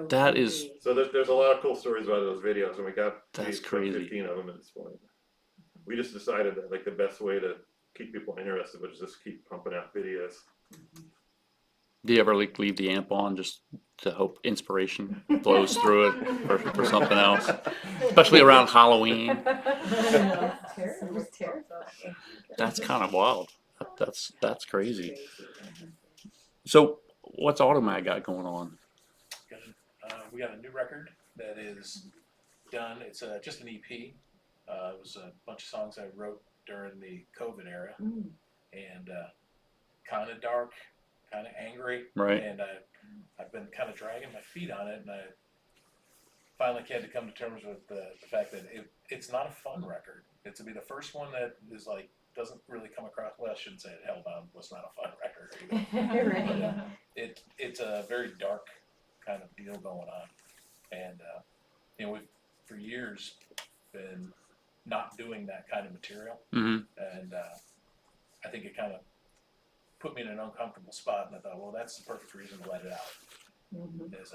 That is there's a lot of cool stories about those videos, and we got That's about crazy. 15 of them at this point. We just decided that like the best way to keep people interested was just keep pumping out videos. Do you ever like leave the amp on just to hope inspiration flows through it for something else? Especially around Halloween. It was terrifying. That's kind of wild. That's crazy. So what's Automag got going on? We got a new record that is done. It's just an EP. It was a bunch of songs I wrote during the COVID era, and kind of dark, kind of angry, Right. and I've been kind of dragging my feet on it, and I finally had to come to terms with the fact that it's not a fun record. It's to be the first one that is like doesn't really come across. Well, I shouldn't say it. Hellbound was not a fun record either. Right. It's a very dark kind of deal going on, and we've for years been not doing that kind of material, Mm-hmm. and I think it kind of put me in an uncomfortable spot, and I thought, well, that's the perfect reason to let it out. Is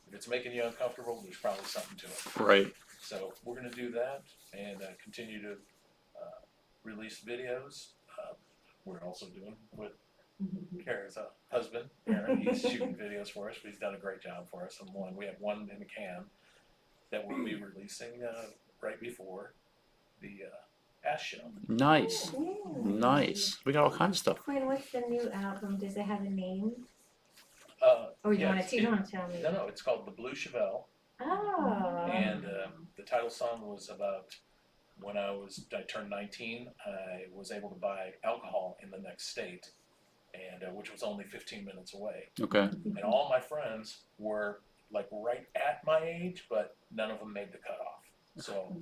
if it's making you uncomfortable, there's probably something to it. Right. So we're going to do that and continue to release videos. We're also doing with Kara's husband, Aaron. He's shooting videos for us. He's done a great job for us. And we have one in the can that we'll be releasing right before the S show. Nice. Nice. We got all kinds of stuff. Quinn, what's the new album? Does it have a name? Or you Yeah, don't want to tell me? No, it's called The Blue Chevelle. Oh. And the title song was about when I turned 19, I was able to buy alcohol in the next state, and which was only 15 minutes away. Okay. And all my friends were like right at my age, but none of them made the cutoff. So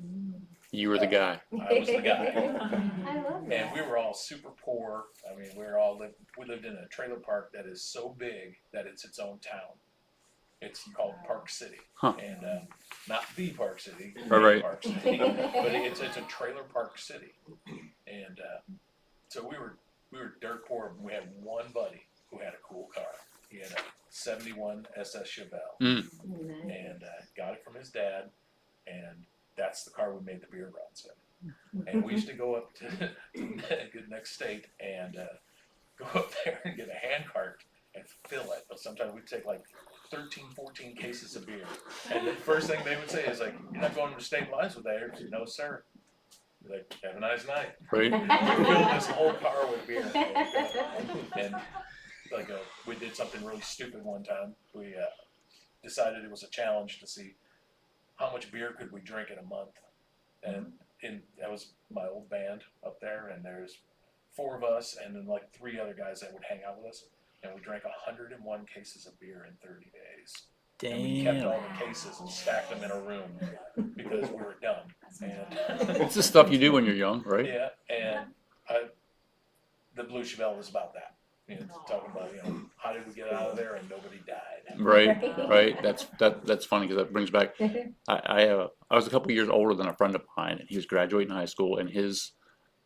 You were the guy. I was the guy. I love And that. we were all super poor. I mean, we lived in a trailer park that is so big that it's its own town. It's called Park City, Huh. and not the Park City, Right. Park City, but it's a trailer park city. And so we were dirt poor. We had one buddy who had a cool car. He had a '71 SS Chevelle, Mm. and got it from his dad, and that's the car we made the beer runs in. And we used to go up to the next state and go up there and get a hand cart and fill it. But sometimes we'd take like 13, 14 cases of beer. And the first thing they would say is like, "You're not going to state lines with that?" I said, "No, sir." They're like, "Have a nice night." Right. We filled this whole car with beer. And like we did something really stupid one time. We decided it was a challenge to see how much beer could we drink in a month. And that was my old band up there, and there's 4 of us and then like 3 other guys that would hang out with us. And we drank 101 cases of beer in 30 days. And we kept all the cases and stacked them in a room because we were dumb. And It's the stuff you do when you're young, right? yeah, and the Blue Chevelle was about that. Talking about how did we get out of there and nobody died. Right. That's funny because that brings back. I was a couple years older than a friend of mine, and he was graduating high school, and his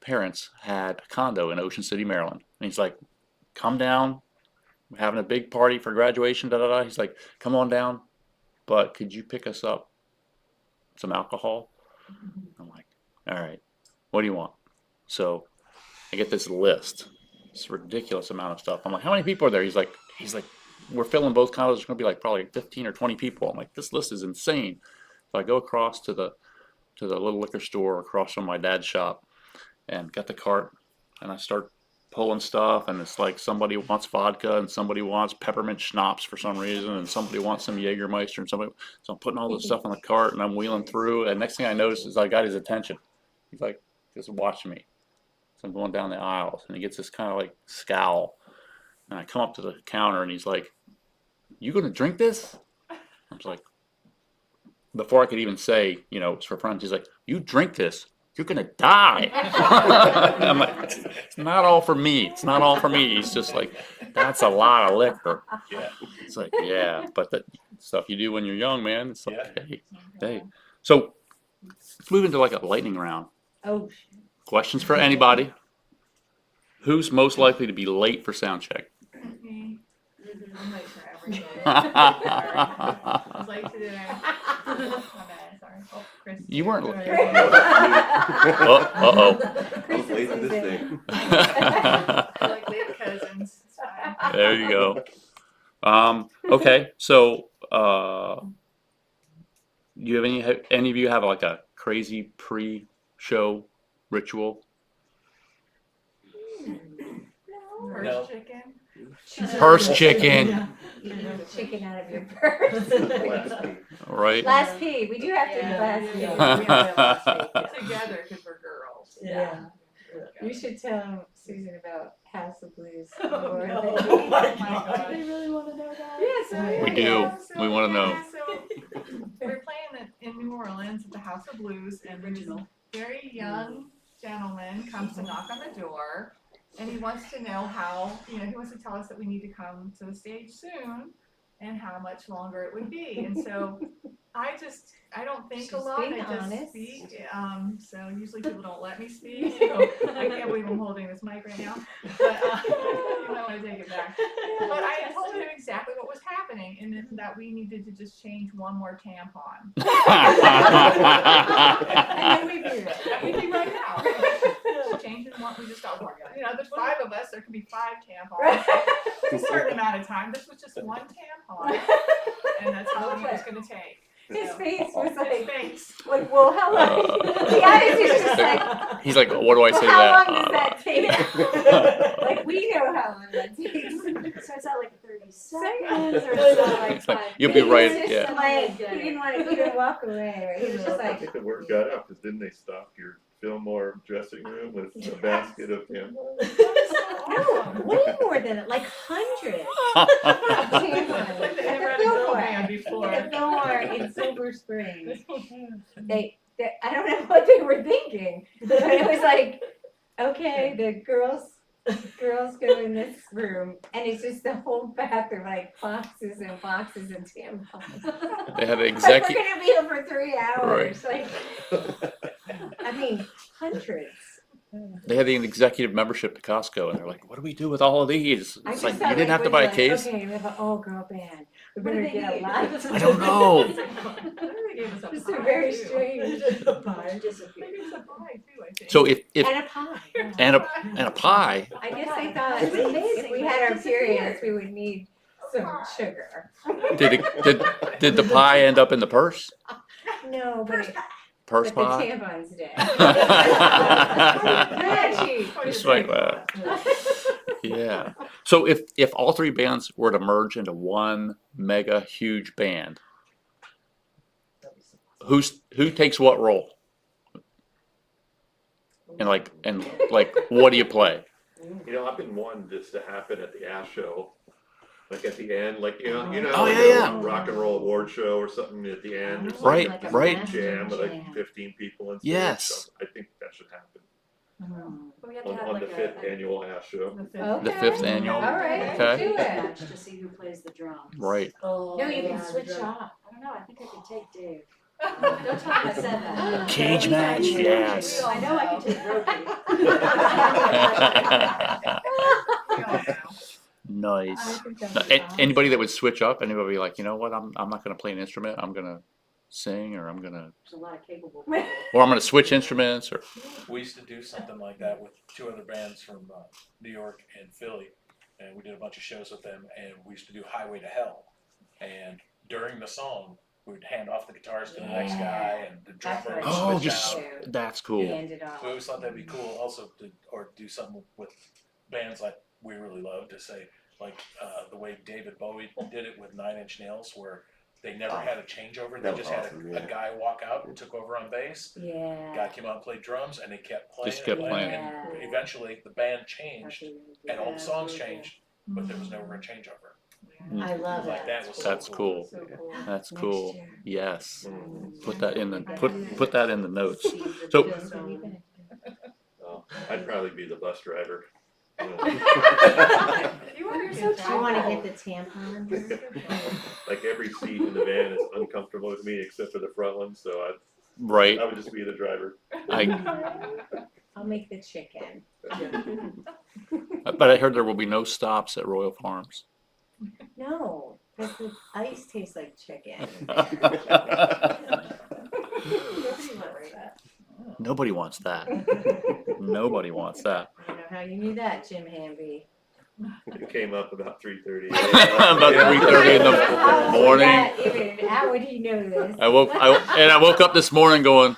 parents had a condo in Ocean City, Maryland. And he's like, "Come down. We're having a big party for graduation." Da da da. He's like, "Come on down, but could you pick us up some alcohol?" I'm like, "All right. What do you want?" So I get this list. This ridiculous amount of stuff. I'm like, "How many people are there?" He's like, "We're filling both condos. There's going to be like probably 15 or 20 people." I'm like, "This list is insane." So I go across to the little liquor store across from my dad's shop and get the cart, and I start pulling stuff, and it's like somebody wants vodka and somebody wants peppermint schnapps for some reason, and somebody wants some Jägermeister, and somebody. So I'm putting all this stuff on the cart, and I'm wheeling through, and next thing I notice is I got his attention. He's like just watching me. So I'm going down the aisles, and he gets this kind of like scowl, and I come up to the counter, and he's like, "You gonna drink this?" I was like, before I could even say, you know, it's for friends, he's like, "You drink this, you're gonna die." And I'm like, it's not all for me. It's not all for me. He's just like, that's a lot of liquor. Yeah. It's like, yeah, but the stuff you do when you're young, man. It's like, Yeah. hey. So let's move into like a lightning round. Oh, Questions for anybody. Who's most likely to be late for sound check? Me. Mhm. I'm late for everything. I was late today. My bad, sorry. Oh, Chris. You weren't Sorry. Uh-oh. I was late to this thing. I like late cousins. It's fine. There you go. Okay, so do you have any of you have like a crazy pre-show ritual? First No. chicken. Purse chicken, Chicken out of your purse. Last week. right? Last pee, we do have to do Yeah, last yeah, pee. yeah. We have that last week, yeah. Together, because we're girls. Yeah. You should tell Susan about House of Blues. Oh, more no. than- Oh my Oh my God. God. They really wanna know that? Yes, We do. We wanna know. So we're playing in New Orleans at the House of Blues, and this very young gentleman comes to knock on the door, and he wants to know how, he wants to tell us that we need to come to the stage soon, and how much longer it would be. And so I don't think a She's lot. being I just honest. speak. So usually people don't let me speak. So I can't believe I'm holding this mic right now. But you might want to take it back. But I told him exactly what was happening, and that we needed to just change one more tampon. And then we do it. And we do right now. Just changing one. We just got one. There's 5 of us. There can be 5 tampons. It's a certain amount of time. This was just one tampon, and that's how long it was going to take. His So, face was his like, face. well, how long? The eyes is just like, He's like, what do I say well, to how long that? does that take? Like, we know how long that takes. So it's not like 30 seconds, or it's not like 5 You'll be right, He was just yeah. like, he didn't want to even walk away. He was just I like, think the word got out, because didn't they stock your Fillmore dressing room with a basket of tampons? no, way more than it, like hundreds. It's like the Emerald Girl Band before. In the Fillmore in Silver Springs. They, I don't know what they were thinking, but it was like, okay, the girls go in this room, and it's just the whole bathroom, like boxes and boxes and tampons. They have Like, executive. we're gonna be here for 3 hours, like, I mean, hundreds. They had an executive membership to Costco, and they're like, "What do we do with all of these?" I It's just like thought you didn't it have to was buy a like, case. Okay, we have an all-girl band. We What do better they get a need? lot. I don't know. They gave us a It's pie, very too. strange. They Disappear. gave us a pie too, I think. So if And a pie. and a pie, I guess they thought It's amazing, if we but had it our periods, disappeared. we would need some sugar. did the pie end up in the purse? No, but Purse the pie. tampons did. Just like that. Yeah. So if all 3 bands were to merge into one mega huge band, who takes what role? And like what do you play? I've been wanting this to happen at the ASH show, like at the end, like, Oh, like yeah, a rock and roll award show or something at the end, or Right, something, Like a right. master jam with like jam. 15 people and stuff. Yes. So I think that should happen But we have to have on the like 5th annual ASH show. The 5th annual. All right, Okay. do it. match to see who plays the drums. Right. Oh, No, you yeah, can switch the- off. I don't know, I think I could take Dave. Don't tell him I said that. Cage match, yes. I know I can take Roby. Nice. I think that's Now, awesome. anybody that would switch up, anybody be like, you know what, I'm not gonna play an instrument, I'm gonna sing, or I'm gonna There's a lot of capable people. or I'm gonna switch instruments, or We used to do something like that with 2 other bands from New York and Philly, and we did a bunch of shows with them, and we used to do Highway to Hell. And during the song, we would hand off the guitars to the next guy, and the That's drummer what would I oh, switch just out. that's He cool. ended off. We always thought that'd be cool also to, or do something with bands like we really love to say, like the way David Bowie did it with 9 Inch Nails, where they never had a changeover. They That was just had awesome, a yeah. guy walk out and took over on bass. Yeah. Guy came out and played drums, and they kept playing. Just kept and playing. And eventually, the band changed, and all the songs changed, but there was never a changeover. I love Like it. that was That's so cool. So cool. That's Next cool. year. Yes. Mm. Put that in the put that in the notes. So- So, Well, I'd probably be the bus driver. You know, You are I so want to tall. get the tampon. like every seat in the van is uncomfortable with me except for the front one, so Right. I would just be the driver. I'll make the chicken. But I heard there will be no stops at Royal Farms. No, because the ice tastes like chicken. Nobody wants that. Nobody wants that. I don't know how you knew that, Jim Hamby. It came up about 3:30. About 3:30 in the morning. How would he know this? I woke up this morning going,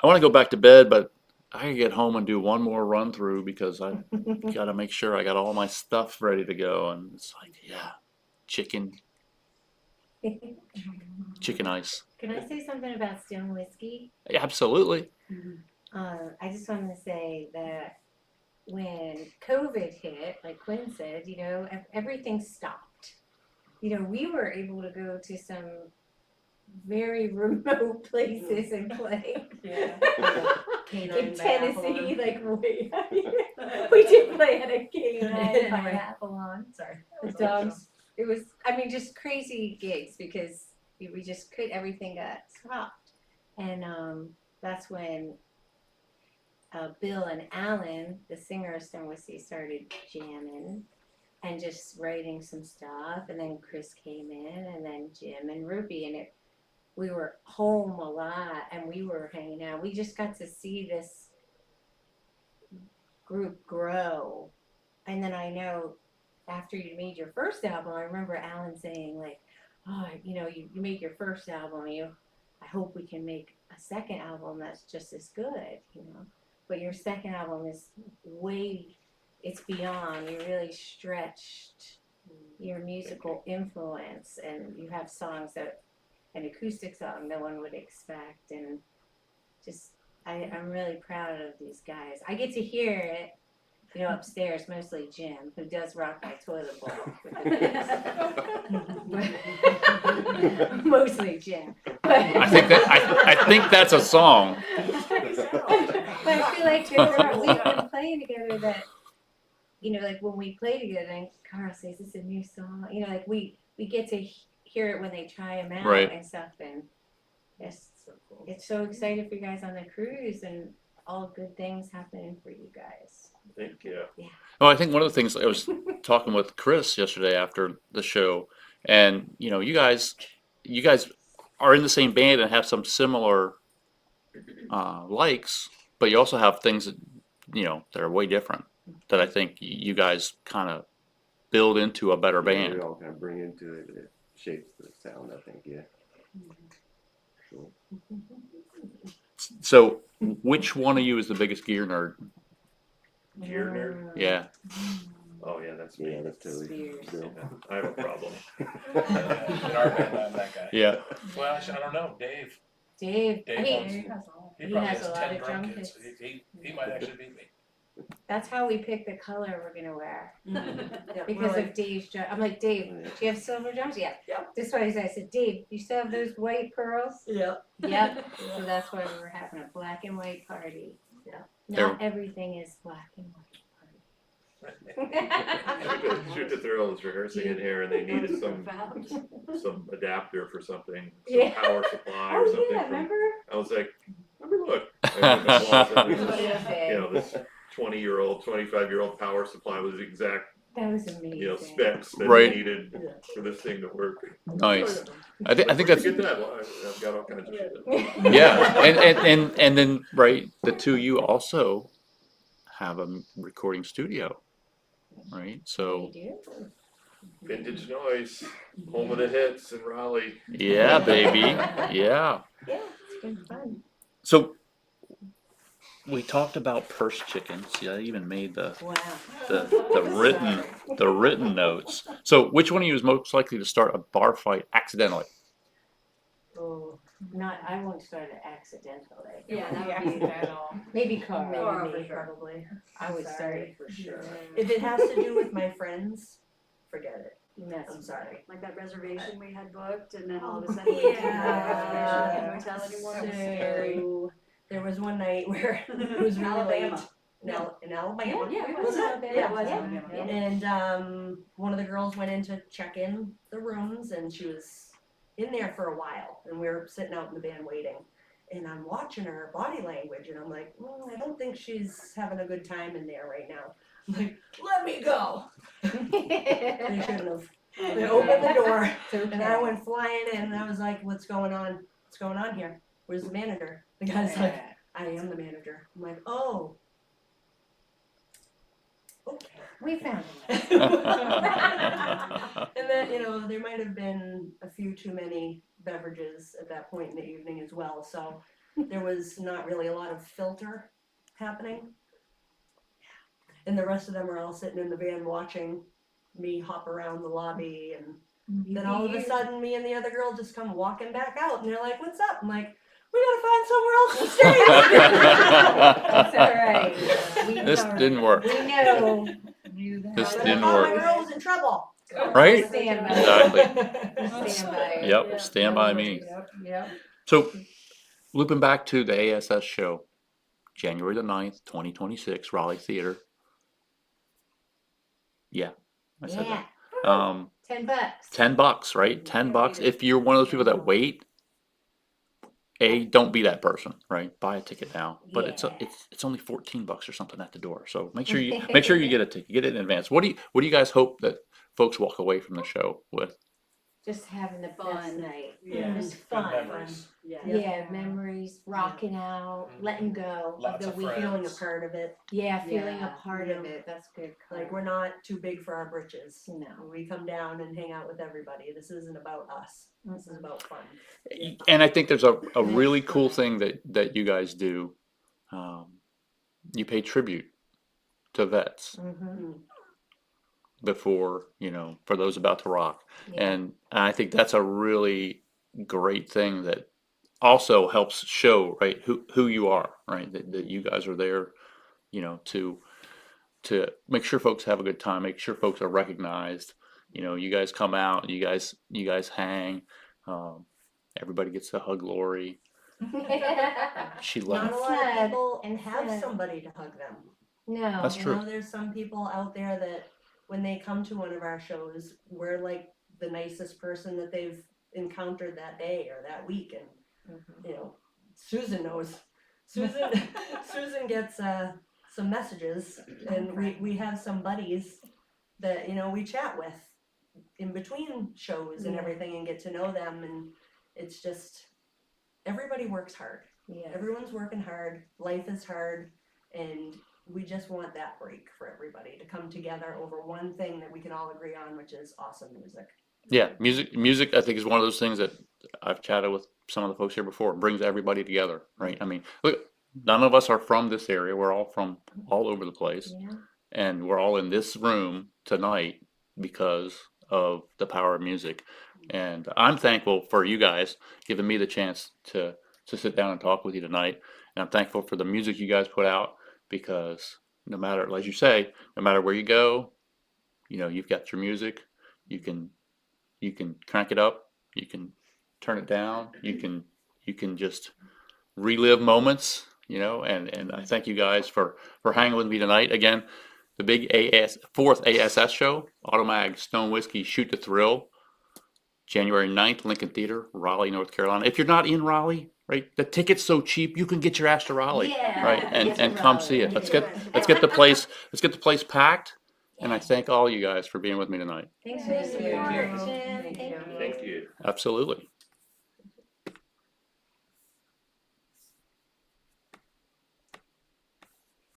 I want to go back to bed, but I gotta get home and do one more run through because I gotta make sure I got all my stuff ready to go. And it's like, yeah, chicken ice. Can I say something about Stone Whiskey? Yeah, absolutely. I just wanted to say that when COVID hit, like Quinn said, you know, everything stopped. You know, we were able to go to some very remote places and play. Yeah. In Tennessee, like we did play at a canine biathlon. Sorry. The dogs. It was, I mean, just crazy gigs because we just could. Everything got stopped, and that's when Bill and Alan, the singer of Stone Whiskey, started jamming and just writing some stuff. And then Chris came in, and then Jim and Ruby, and we were home a lot, and we were hanging out. We just got to see this group grow. And then I know after you made your first album, I remember Alan saying like, oh, you know, you made your first album, I hope we can make a second album that's just as good, you know. But your second album is it's beyond. You really stretched your musical influence, and you have songs that an acoustic song no one would expect, and just I'm really proud of these guys. I get to hear it, you know, upstairs, mostly Jim, who does rock my toilet bowl with the bass. Mostly Jim. I think that's a song. But I feel like we've been playing together that, you know, like when we play together and Carl says, "This is a new song," you know, like we get to hear it when they try them out Right. and stuff, and it's so excited for you guys on the cruise and all good things happening for you guys. Thank you. Oh, I think one of the things I was talking with Chris yesterday after the show, and you know, you guys are in the same band and have some similar likes, but you also have things that, you know, that are way different that I think you guys kind of build into a better We band. all kind of bring into it, it shapes the sound, I think, yeah. Cool. So, which one of you is the biggest gear nerd? Gear nerd? Yeah. Oh yeah, that's me. Yeah, that's totally. Spears. Bill. I have a problem. In our band, I'm that guy. Yeah. Well, actually, I don't know, Dave. Dave, Dave I mean, owns- he probably has a lot 10 of drum kits. kits. He might actually beat me. That's how we pick the color we're gonna wear. Yeah, Because we're of Dave's drum. I'm like, Dave, do you have silver drums? Yeah. Yep. That's why I said, Dave, you still have those white pearls? Yep. Yep. So that's why we were having a black and white party. Yeah. Not everything is black and white Shoot the Thrill was rehearsing in here and they needed Profound. some adapter for something, Yeah. some power supply or Oh something. yeah, from- remember? I was like, let me look. And I went and looked, and Okay. you know, this 20-year-old, 25-year-old power supply was the exact, That was amazing. you know, specs that Right. we needed for this thing to work. Nice. Oh, I think Where'd that's you get that? Well, I've got all kinds of shit. yeah. And then right, the two of you also have a recording studio, right? So We do. Vintage Noise, home of the hits in Raleigh. yeah, baby, yeah. Yeah, it's been fun. So we talked about purse chickens. Yeah, I even made the Wow. the written notes. So which one of you is most likely to start a bar fight accidentally? Oh, not, I won't start it accidentally. Yeah, that Yeah, would be. accidental. Maybe Carl. Maybe Carl, me, for sure. probably. I would start Sorry. it for sure. If it has to do with my friends, forget it. That's I'm sorry. Like that reservation we had booked, and then all of a sudden we didn't have a reservation at the hotel anymore. It was scary. So, there was one night where it was really Alabama. late. In Alabama. Yeah, it Was was it? Alabama. Yeah, it was Yeah. Alabama. And one of the girls went in to check in the rooms, and she was in there for a while, and we were sitting out in the van waiting. And I'm watching her body language, and I'm like, I don't think she's having a good time in there right now. I'm like, let me go. They shouldn't have. They opened the door, and I went flying in, and I was like, what's going on? What's going on here? Where's the manager? The guy's like, I am the manager. I'm like, oh. Okay. We found And then, there might have been a few too many beverages at that point in the evening as well, so there was not really a lot of filter happening. And the rest of them are all sitting in the van watching me hop around the lobby, and then all of a sudden me and the other girl just come walking back out, and they're like, what's up? I'm like, we gotta find somewhere else to stay. That's all right. We This know. didn't work. We know. This But I didn't thought work. my girl was in trouble. Right? Stand by. Exactly. Stand by it. Yep, stand by me. Yep. So, looping back to the ASS show, January the 9th, 2026, Raleigh Theater. Yeah, I said Yeah. that. $10. $10, right? $10. If you're one of those people that wait, don't be that person, right? Buy a ticket now. But Yeah. it's only $14 or something at the door. So make sure you get a ticket, get it in advance. What do you guys hope that folks walk away from the show with? Just having the best Fun. night. Yeah. Just Good fun. memories. Yeah. Yeah, memories, rocking out, letting go Lots of of the weekend. Feeling a friends. part of it. Yeah, feeling Yeah. a part of it. That's good. Like, we're not too big for our britches. No. We come down and hang out with everybody. This isn't about us. This is about fun. And I think there's a really cool thing that you guys do. You pay tribute to vets Mm-hmm. before, for those about to rock. Yeah. And I think that's a really great thing that also helps show, right, who you are, right? That you guys are there, to make sure folks have a good time, make sure folks are recognized. You guys come out, you guys hang. Everybody gets to hug Lori. She Not loves. a lot of people and have sad. somebody to hug them. No. That's true. There's some people out there that when they come to one of our shows, we're like the nicest person that they've encountered that day or that week. And, Susan knows. Susan gets some messages, and we have some buddies that, we chat with in between shows and Yeah. everything and get to know them. And it's just, everybody works hard. Yeah. Everyone's working hard, life is hard, and we just want that break for everybody to come together over one thing that we can all agree on, which is awesome music. Yeah, music I think is one of those things that I've chatted with some of the folks here before. It brings everybody together, right? I mean, look, none of us are from this area. We're all from all over the place. Yeah. And we're all in this room tonight because of the power of music. And I'm thankful for you guys giving me the chance to sit down and talk with you tonight. And I'm thankful for the music you guys put out, because no matter, as you say, no matter where you go, you've got your music. You can crank it up, you can turn it down, you can just relive moments, and I thank you guys for hanging with me tonight. Again, the big fourth ASS show, Automag Stone Whiskey Shoot the Thrill, January 9th, Lincoln Theater, Raleigh, North Carolina. If you're not in Raleigh, right, the ticket's so cheap, you can get your ass to Raleigh, Yeah. right, Get to and come Raleigh. see it. Let's get the place packed. And I thank all you guys for being with me tonight. Thanks for the Thank you. support, Thank Jim. you. Thank you. Thank you. Absolutely.